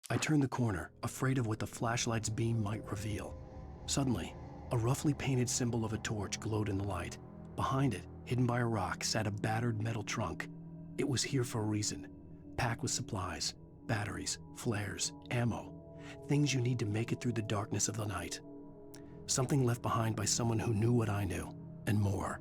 I turned the corner, afraid of what the flashlight's beam might reveal. Suddenly, a roughly painted symbol of a torch glowed in the light. Behind it, hidden by a rock, sat a battered metal trunk. It was here for a reason, packed with supplies, batteries, flares, ammo, things you need to make it through the darkness of the night. Something left behind by someone who knew what I knew, and more.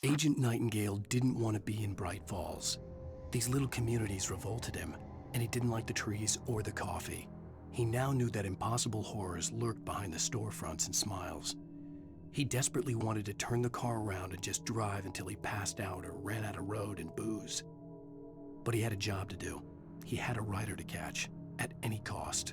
Agent Nightingale didn't want to be in Bright Falls. These little communities revolted him, and he didn't like the trees or the coffee. He now knew that impossible horrors lurked behind the storefronts and smiles. He desperately wanted to turn the car around and just drive until he passed out or ran out of road and booze. But he had a job to do. He had a rider to catch, at any cost.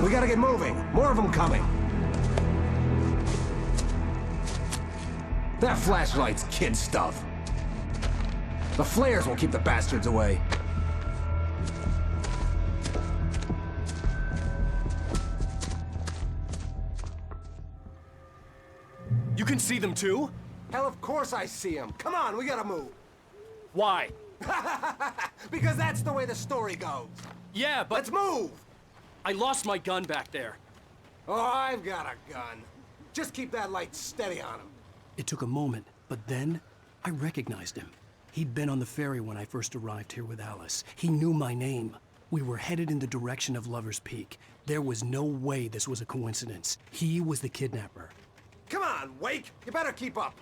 We gotta get moving. More of them coming. That flashlight's kid stuff. The flares will keep the bastards away. You can see them too? Hell, of course I see them. Come on, we gotta move. Why? Because that's the way the story goes. Yeah, but Let's move! I lost my gun back there. Oh, I've got a gun. Just keep that light steady on him. It took a moment, but then I recognized him. He'd been on the ferry when I first arrived here with Alice. He knew my name. We were headed in the direction of Lover's Peak. There was no way this was a coincidence. He was the kidnapper. Come on, Wake! You better keep up.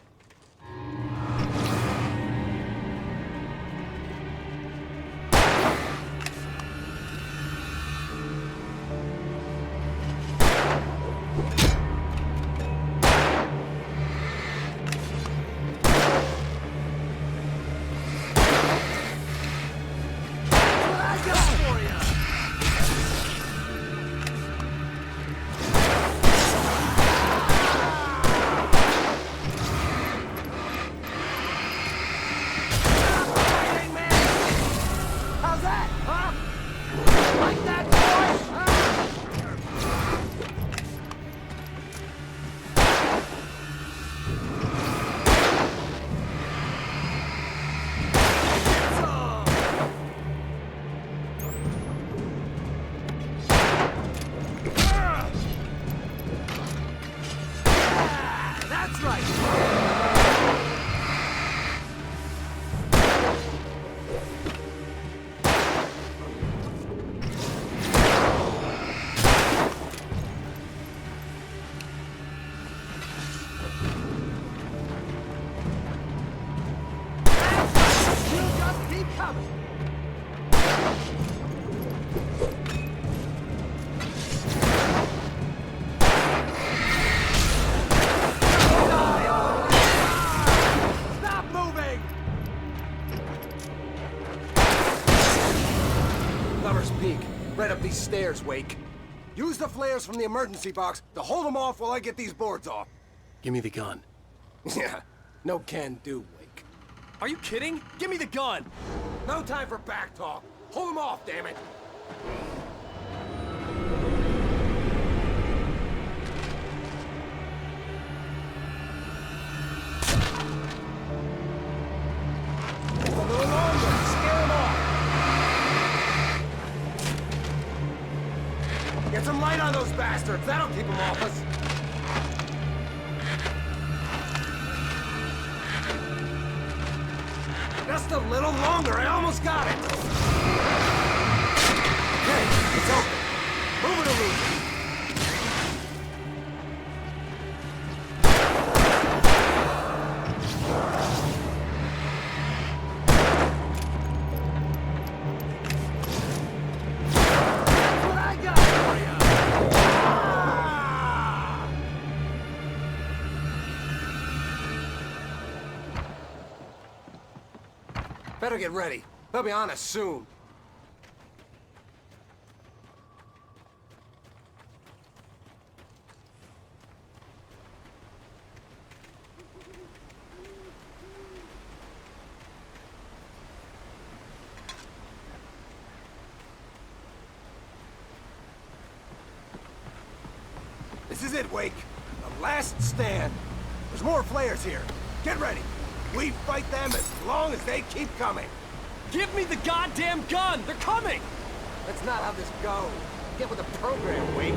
Right up these stairs, Wake. Use the flares from the emergency box to hold them off while I get these boards off. Give me the gun. Yeah, no can do, Wake. Are you kidding? Give me the gun! No time for back talk. Hold them off, damn it. It's a little longer. Scare them off. Get some light on those bastards. That'll keep them off us. Just a little longer. I almost got it. Okay, it's open. Move it, Illusion. Better get ready. They'll be on us soon. This is it, Wake. The last stand. There's more flares here. Get ready. We fight them as long as they keep coming. Give me the goddamn gun! They're coming! That's not how this goes. Get with the program, Wake.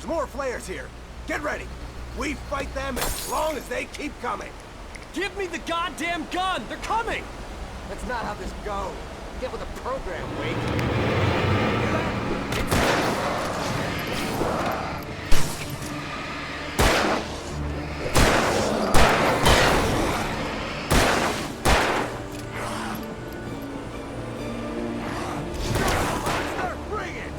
There's more flares here. Get ready. We fight them as long as they keep coming. Give me the goddamn gun! They're coming! That's not how this goes. Get with the program, Wake. Hear that? Monster, bring it!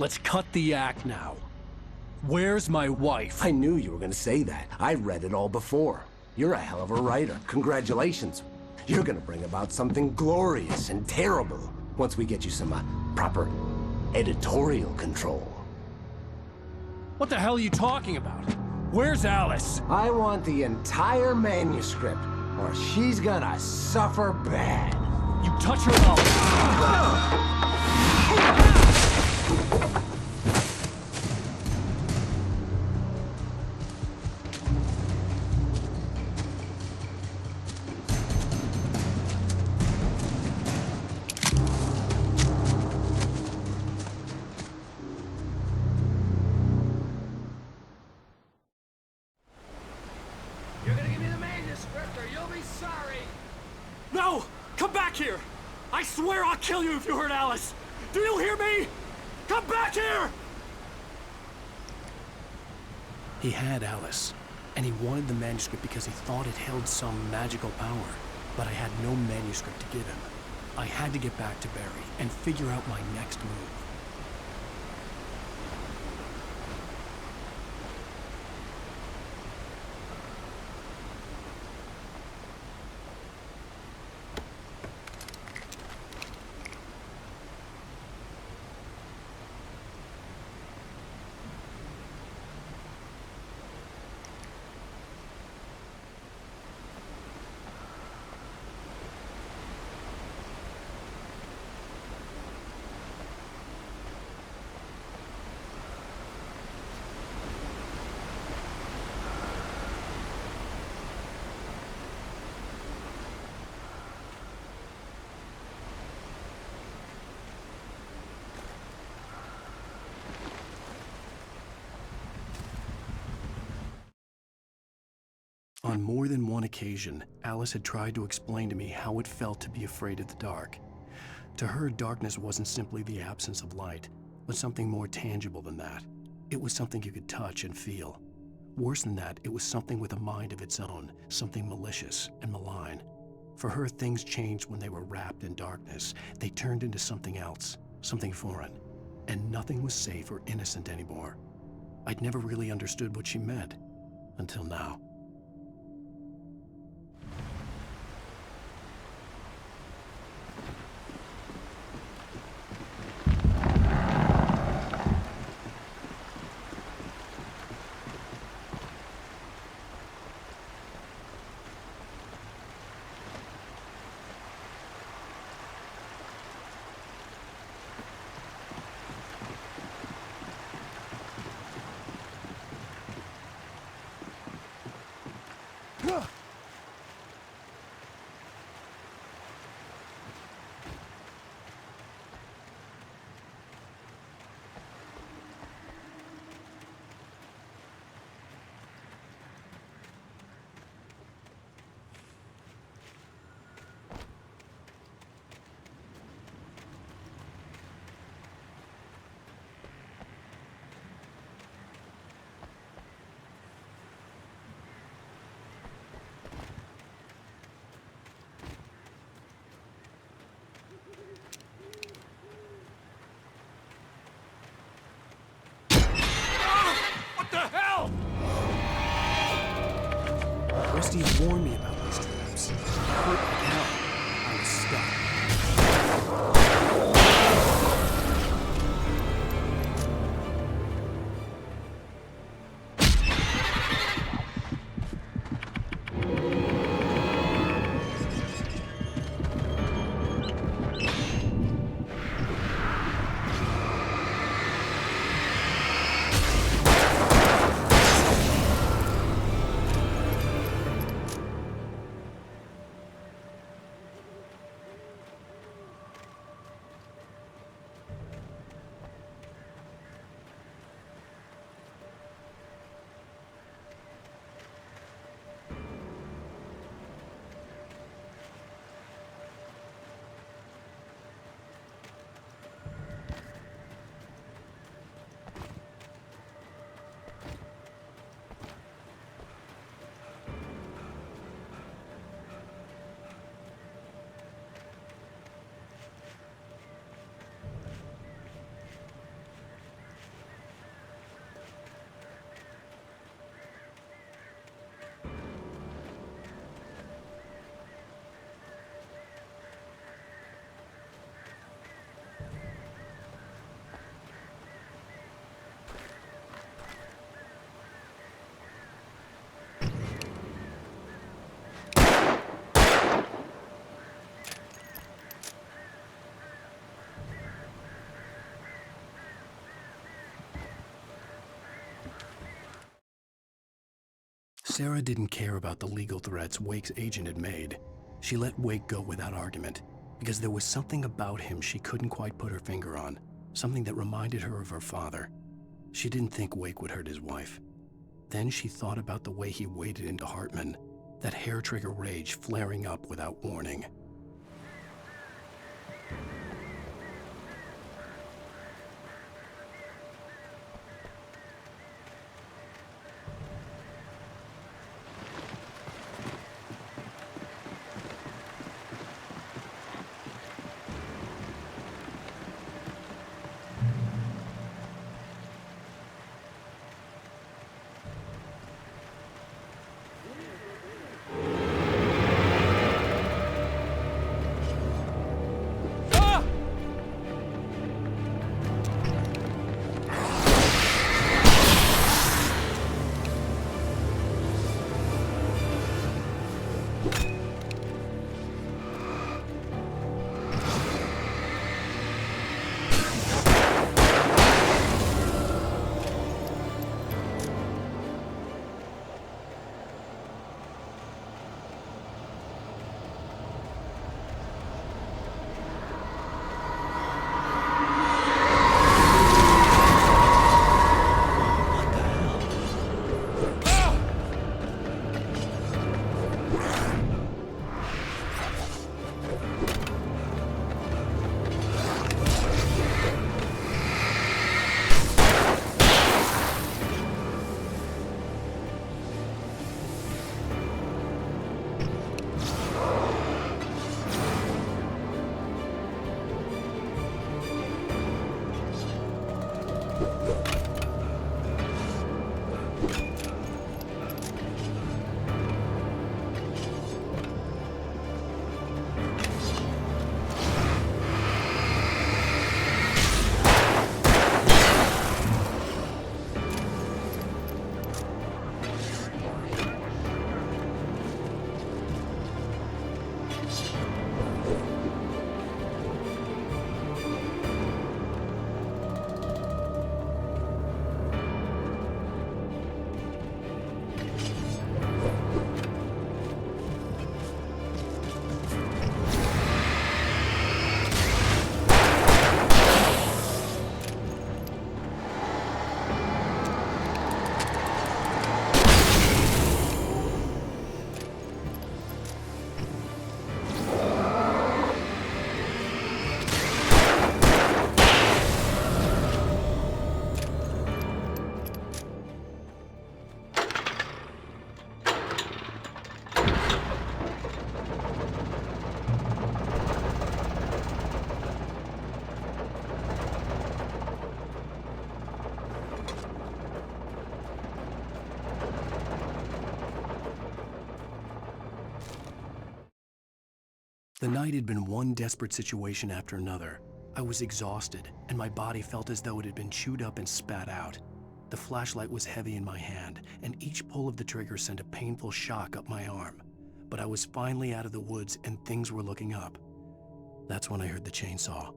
Let's cut the act now. Where's my wife? I knew you were gonna say that. I read it all before. You're a hell of a writer. Congratulations. You're gonna bring about something glorious and terrible once we get you some proper editorial control. What the hell are you talking about? Where's Alice? I want the entire manuscript, or she's gonna suffer bad. You touch her up. You're gonna give me the manuscript or you'll be sorry! No! Come back here! I swear I'll kill you if you hurt Alice! Do you hear me? Come back here! He had Alice, and he wanted the manuscript because he thought it held some magical power. But I had no manuscript to give him. I had to get back to Barry and figure out my next move. On more than one occasion, Alice had tried to explain to me how it felt to be afraid of the dark. To her, darkness wasn't simply the absence of light, but something more tangible than that. It was something you could touch and feel. Worse than that, it was something with a mind of its own, something malicious and malign. For her, things changed when they were wrapped in darkness. They turned into something else, something foreign, and nothing was safe or innocent anymore. I'd never really understood what she meant, until now. Steve warned me about these traps. It hurt like hell. I was stuck. Sarah didn't care about the legal threats Wake's agent had made. She let Wake go without argument, because there was something about him she couldn't quite put her finger on, something that reminded her of her father. She didn't think Wake would hurt his wife. Then she thought about the way he waded into Hartman, that hair-trigger rage flaring up without warning. The night had been one desperate situation after another. I was exhausted, and my body felt as though it had been chewed up and spat out. The flashlight was heavy in my hand, and each pull of the trigger sent a painful shock up my arm. But I was finally out of the woods and things were looking up. That's when I heard the chainsaw.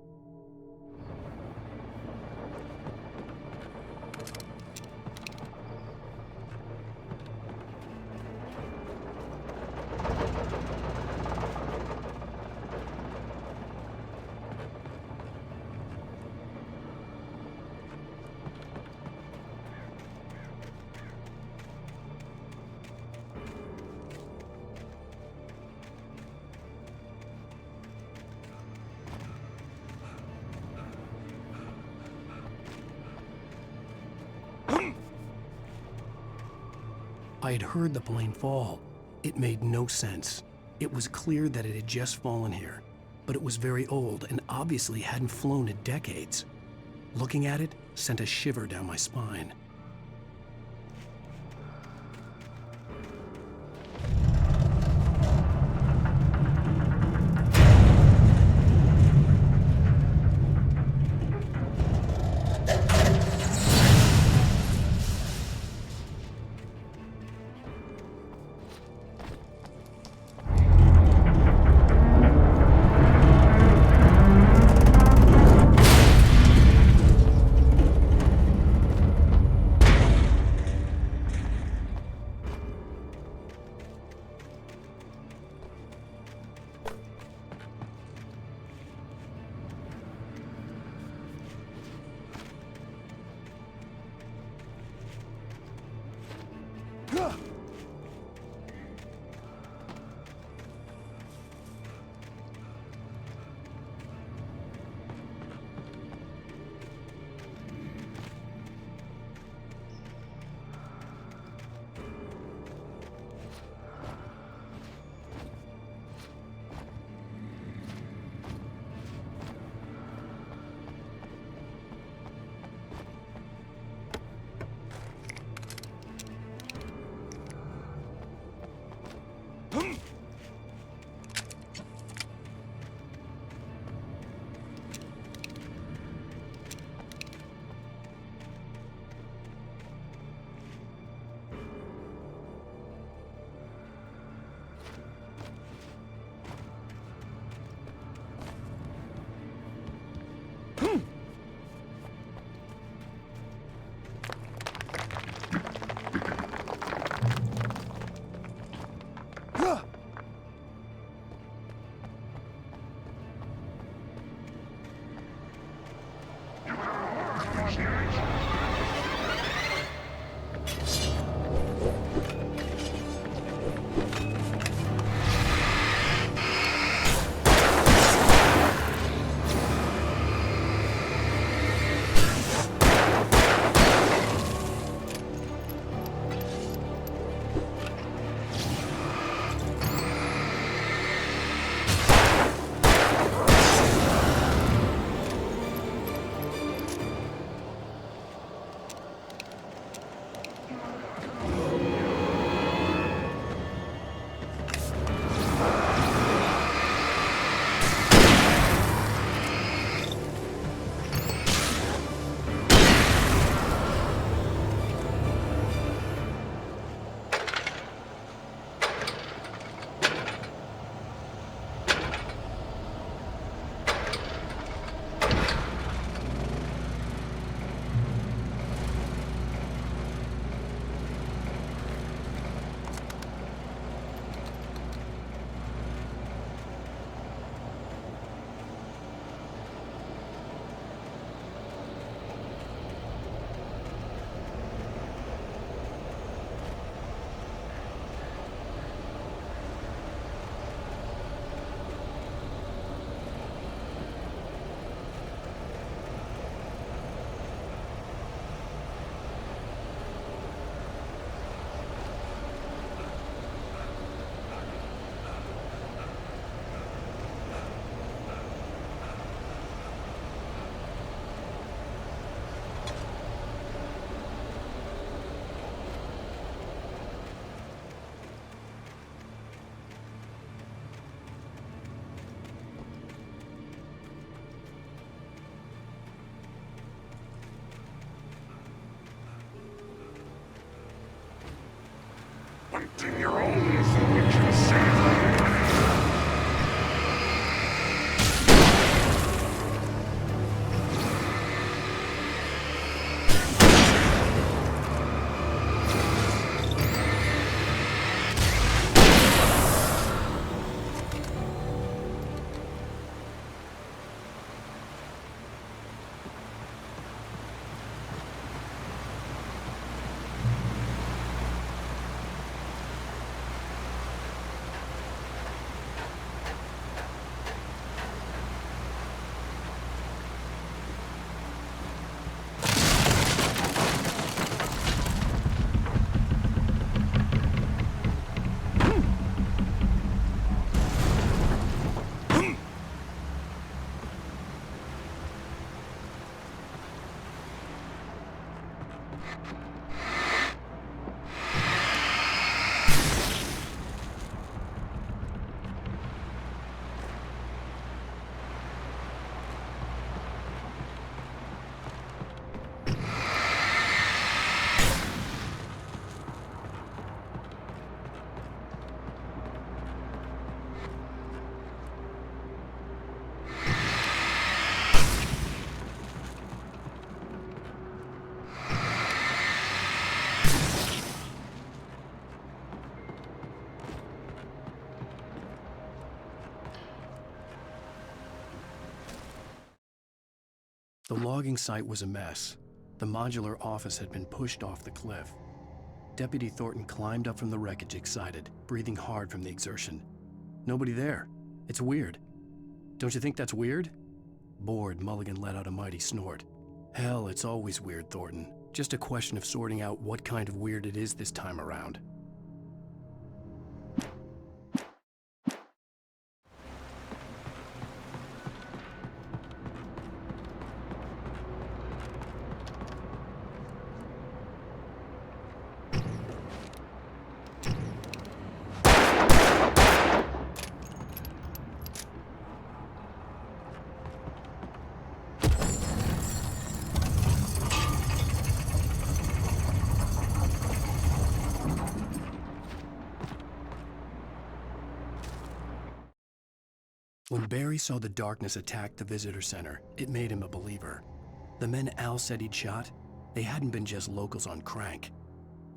I had heard the plane fall. It made no sense. It was clear that it had just fallen here, but it was very old and obviously hadn't flown in decades. Looking at it sent a shiver down my spine. Hunting your own fortune, save. The logging site was a mess. The modular office had been pushed off the cliff. Deputy Thornton climbed up from the wreckage excited, breathing hard from the exertion. Nobody there. It's weird. Don't you think that's weird? Bored, Mulligan let out a mighty snort. Hell, it's always weird, Thornton. Just a question of sorting out what kind of weird it is this time around. When Barry saw the darkness attack the visitor center, it made him a believer. The men Al said he'd shot, they hadn't been just locals on crank.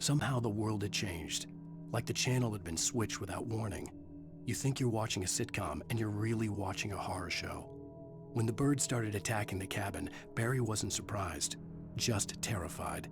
Somehow the world had changed, like the channel had been switched without warning. You think you're watching a sitcom, and you're really watching a horror show. When the birds started attacking the cabin, Barry wasn't surprised, just terrified.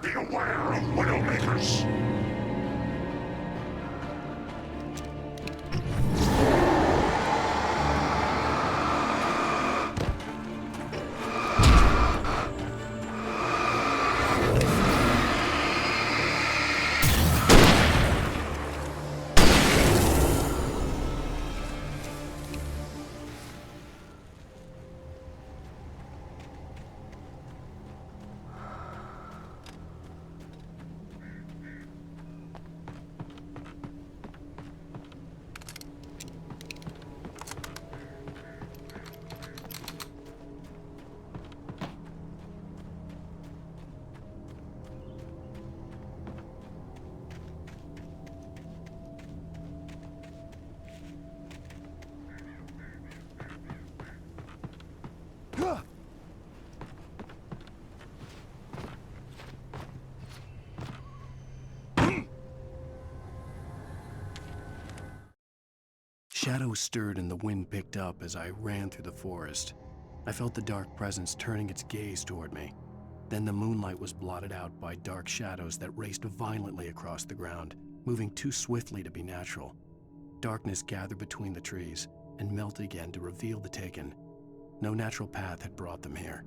Beware of Widowmakers! shadows stirred and the wind picked up as I ran through the forest. I felt the dark presence turning its gaze toward me. Then the moonlight was blotted out by dark shadows that raced violently across the ground, moving too swiftly to be natural. Darkness gathered between the trees and melted again to reveal the Taken. No natural path had brought them here.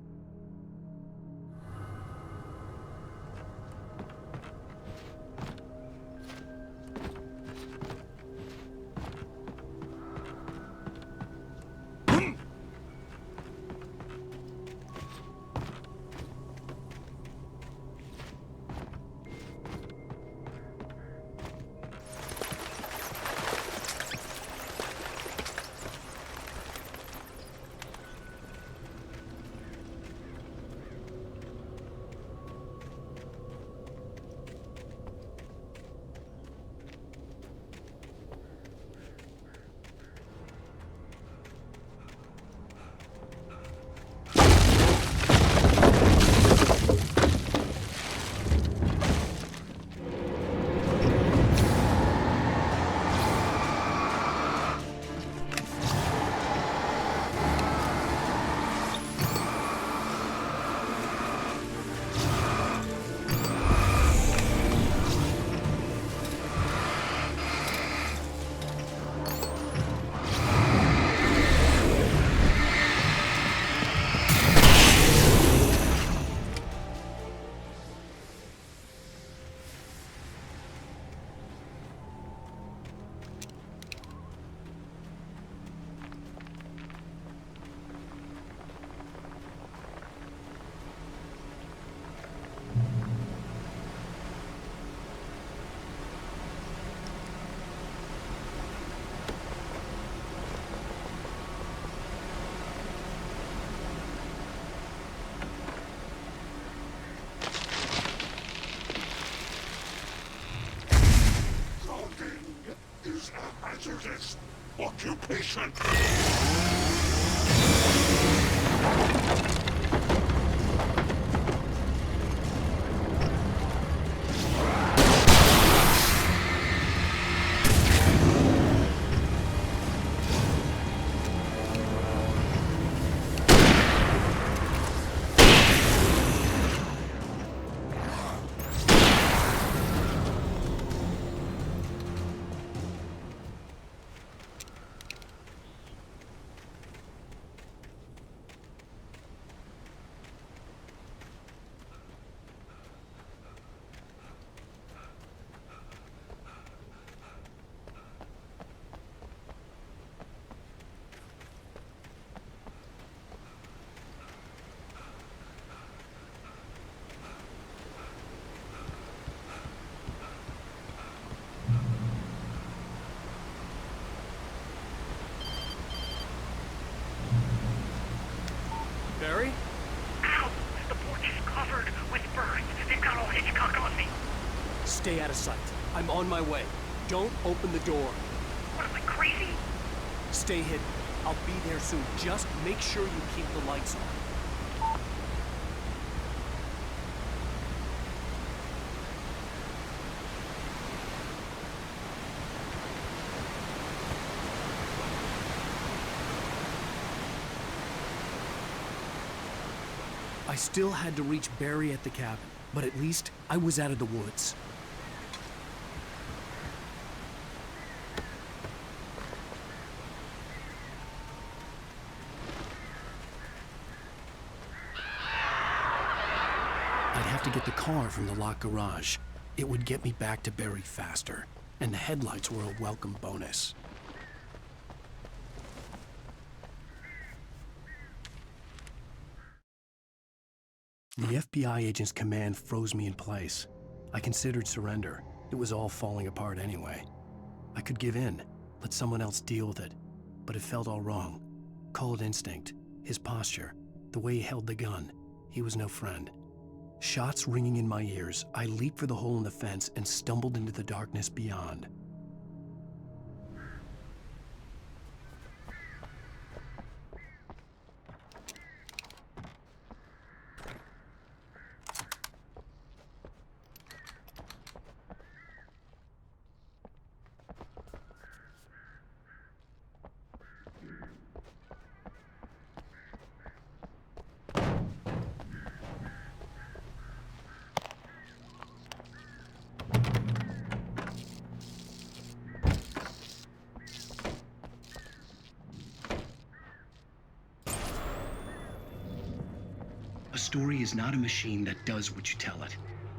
Hazardous occupation. Barry? Ow! The porch is covered with burns. They've got all Hitchcock on me. Stay out of sight. I'm on my way. Don't open the door. What am I, crazy? Stay hidden. I'll be there soon. Just make sure you keep the lights on. I still had to reach Barry at the cabin, but at least I was out of the woods. I'd have to get the car from the locked garage. It would get me back to Barry faster, and the headlights were a welcome bonus. The FBI agent's command froze me in place. I considered surrender. It was all falling apart anyway. I could give in, let someone else deal with it, but it felt all wrong. Call it instinct, his posture, the way he held the gun. He was no friend. Shots ringing in my ears, I leaped for the hole in the fence and stumbled into the darkness beyond. story is not a machine that does what you tell it.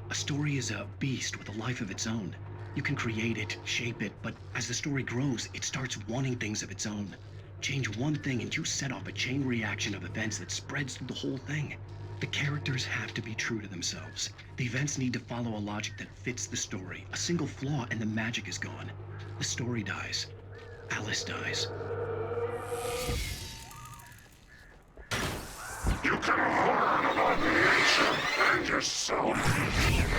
A story is a beast with a life of its own. You can create it, shape it, but as the story grows, it starts wanting things of its own. Change one thing and you set off a chain reaction of events that spreads through the whole thing. The characters have to be true to themselves. The events need to follow a logic that fits the story. A single flaw and the magic is gone. The story dies. Alice dies. You can learn about nature and yourself.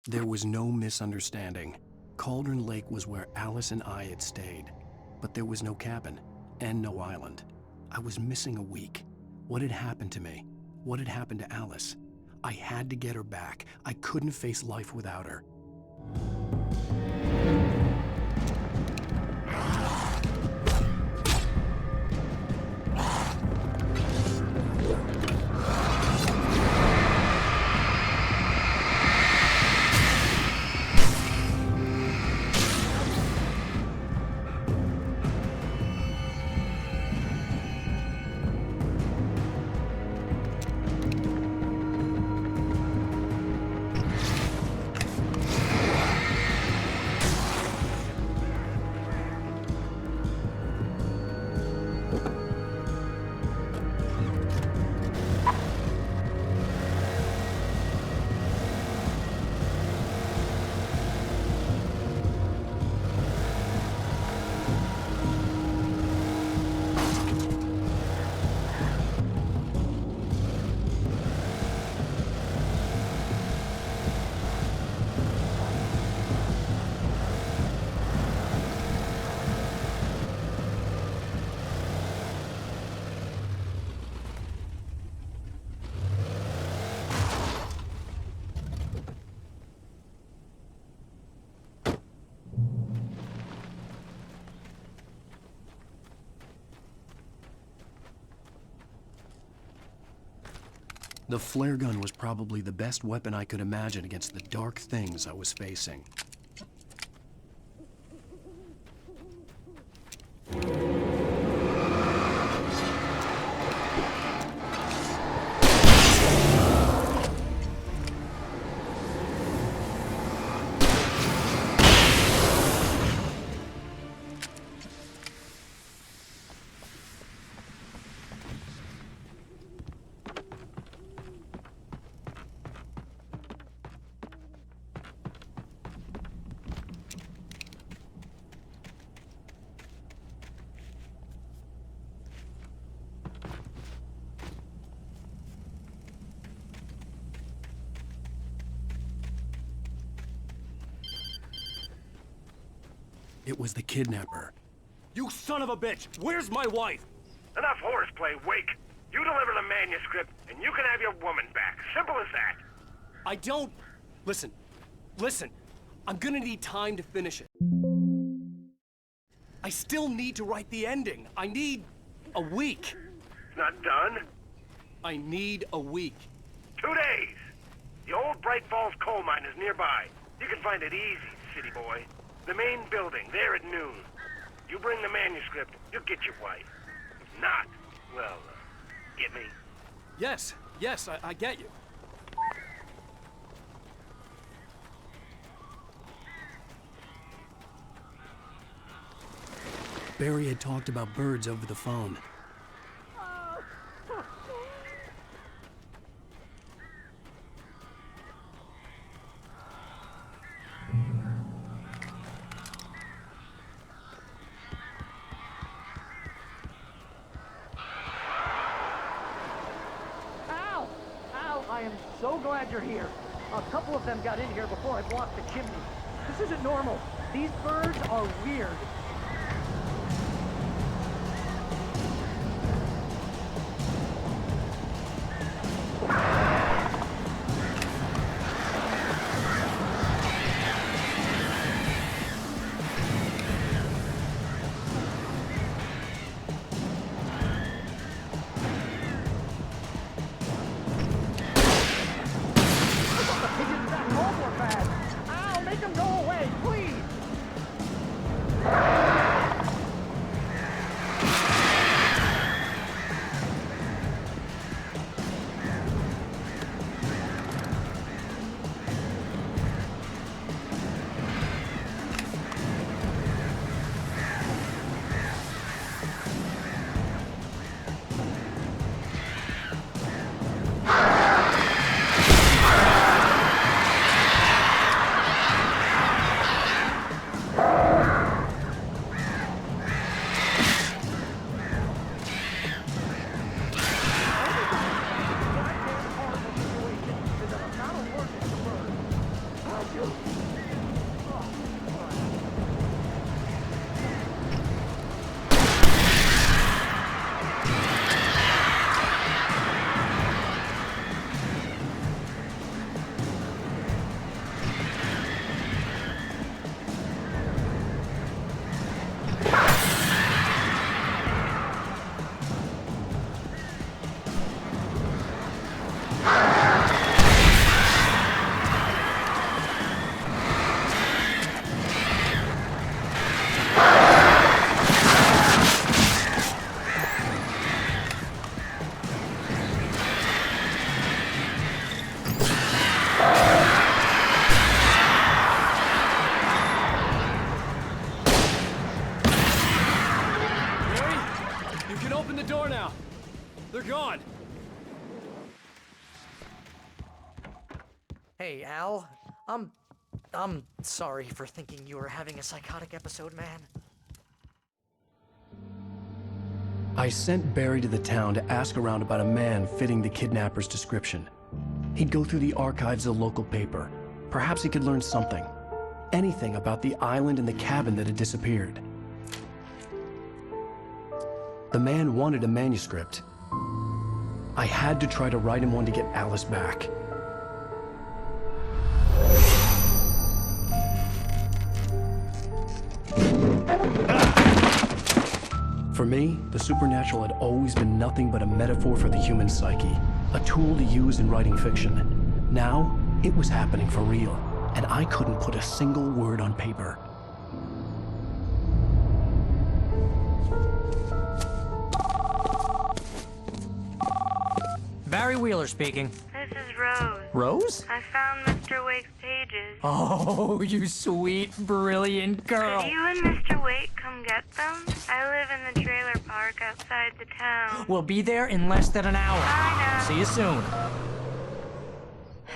There was no misunderstanding. Cauldron Lake was where Alice and I had stayed, but there was no cabin and no island. I was missing a week. What had happened to me? What had happened to Alice? I had to get her back. I couldn't face life without her. The flare gun was probably the best weapon I could imagine against the dark things I was facing. It was the kidnapper. You son of a bitch! Where's my wife? Enough horseplay, Wake. You deliver the manuscript, and you can have your woman back. Simple as that. I don't... Listen. I'm gonna need time to finish it. I still need to write the ending. I need a week. It's not done. I need a week. 2 days. The old Bright Falls coal mine is nearby. You can find it easy, city boy. The main building, there at noon. You bring the manuscript, you'll get your wife. If not, well, get me? Yes, I get you. Barry had talked about birds over the phone. I am so glad you're here. A couple of them got in here before I blocked the chimney. This isn't normal. These birds are weird. Make them go away, please! open the door now. They're gone. Hey, Al. I'm sorry for thinking you were having a psychotic episode, man. I sent Barry to the town to ask around about a man fitting the kidnapper's description. He'd go through the archives of the local paper. Perhaps he could learn something. Anything about the island and the cabin that had disappeared. The man wanted a manuscript. I had to try to write him one to get Alice back. For me, the supernatural had always been nothing but a metaphor for the human psyche, a tool to use in writing fiction. Now, it was happening for real, and I couldn't put a single word on paper. Barry Wheeler speaking. This is Rose. Rose? I found Mr. Wake's pages. Oh, you sweet, brilliant girl. Could you and Mr. Wake come get them? I live in the trailer park outside the town. We'll be there in less than an hour. I know. See you soon.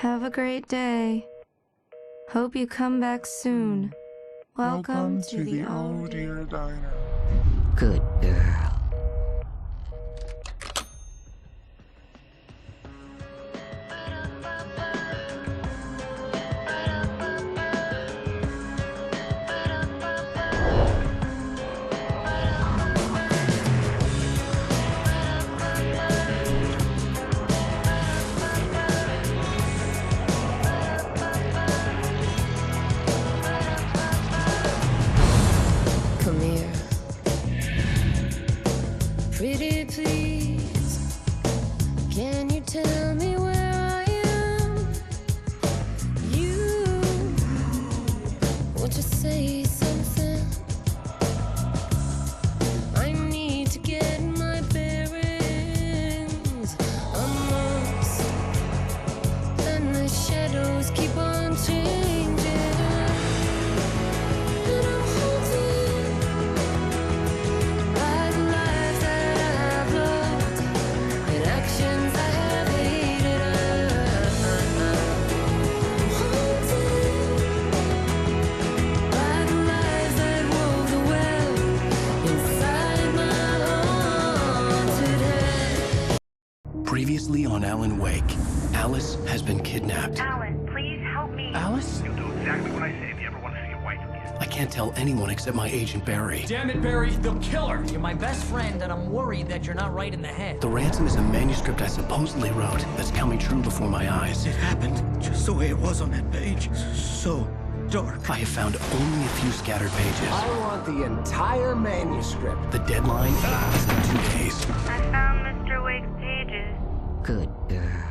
Have a great day. Hope you come back soon. Welcome to the Oh Dear Diner. Good girl. Come here. Pretty please, can you tell me where I am? You, won't you say something? I need to get my bearings. I'm lost, and the shadows keep on changing. And I'm haunted by the lives that I have loved and actions I have hated. I'm haunted by the lies that wove the web inside my haunted head. Previously on Alan Wake, Alice has been kidnapped. Alan, please help me. Alice? You'll do exactly what I say if you ever want to see your wife again. I can't tell anyone except my agent Barry. Damn it, Barry, they'll kill her. You're my best friend, and I'm worried that you're not right in the head. The ransom is a manuscript I supposedly wrote that's coming true before my eyes. It happened just the way it was on that page. So dark. I have found only a few scattered pages. I want the entire manuscript. The deadline is in 2 days. I found Mr. Wake's pages. Good girl.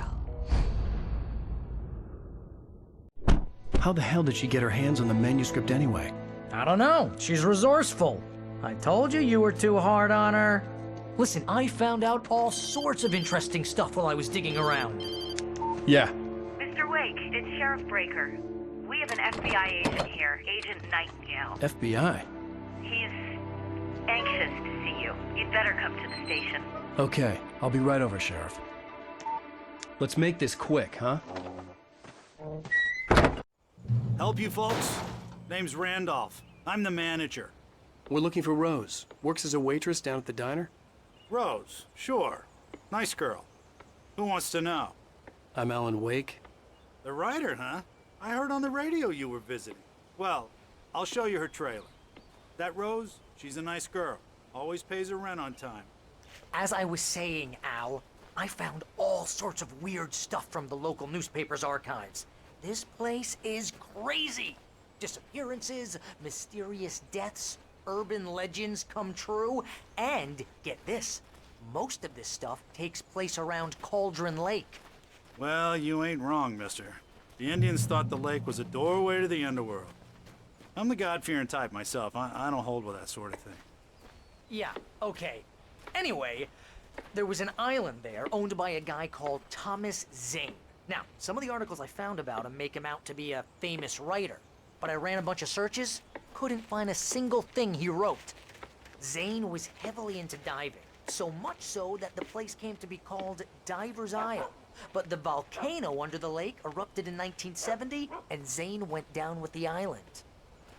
How the hell did she get her hands on the manuscript anyway? I don't know. She's resourceful. I told you you were too hard on her. Listen, I found out all sorts of interesting stuff while I was digging around. Yeah. Mr. Wake, it's Sheriff Breaker. We have an FBI agent here, Agent Nightingale. FBI? He's anxious to see you. You'd better come to the station. Okay, I'll be right over, Sheriff. Let's make this quick, huh? Help you folks? Name's Randolph. I'm the manager. We're looking for Rose. Works as a waitress down at the diner. Rose, sure. Nice girl. Who wants to know? I'm Alan Wake. The writer, huh? I heard on the radio you were visiting. Well, I'll show you her trailer. That Rose, she's a nice girl. Always pays her rent on time. As I was saying, Al, I found all sorts of weird stuff from the local newspaper's archives. This place is crazy. Disappearances, mysterious deaths, urban legends come true, and get this, most of this stuff takes place around Cauldron Lake. Well, you ain't wrong, mister. The Indians thought the lake was a doorway to the underworld. I'm the God-fearing type myself. I don't hold with that sort of thing. Yeah, okay. Anyway, there was an island there owned by a guy called Thomas Zane. Now, some of the articles I found about him make him out to be a famous writer, but I ran a bunch of searches, couldn't find a single thing he wrote. Zane was heavily into diving, so much so that the place came to be called Diver's Isle. But the volcano under the lake erupted in 1970, and Zane went down with the island.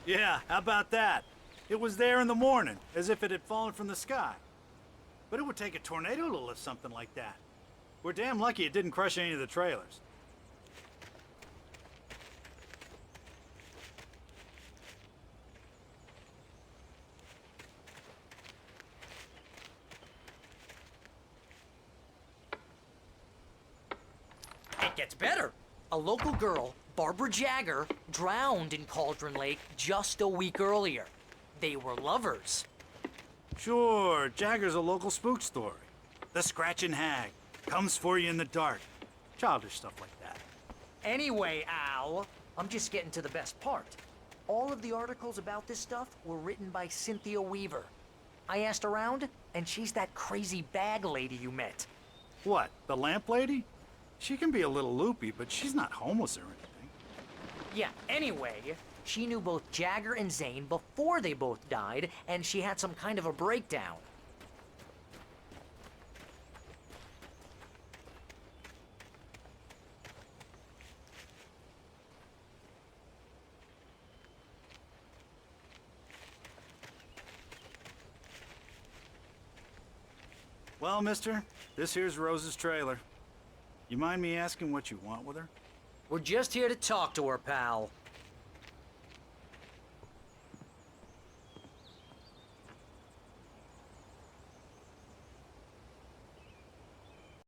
Yeah, how about that? It was there in the morning, as if it had fallen from the sky. But it would take a tornado to lift something like that. We're damn lucky it didn't crush any of the trailers. It gets better. A local girl, Barbara Jagger, drowned in Cauldron Lake just a week earlier. They were lovers. Sure, Jagger's a local spook story. The Scratching Hag comes for you in the dark. Childish stuff like that. Anyway, Al, I'm just getting to the best part. All of the articles about this stuff were written by Cynthia Weaver. I asked around, and she's that crazy bag lady you met. What, the lamp lady? She can be a little loopy, but she's not homeless or anything. Yeah, anyway, she knew both Jagger and Zane before they both died, and she had some kind of a breakdown. Well, mister, this here's Rose's trailer. You mind me asking what you want with her? We're just here to talk to her, pal.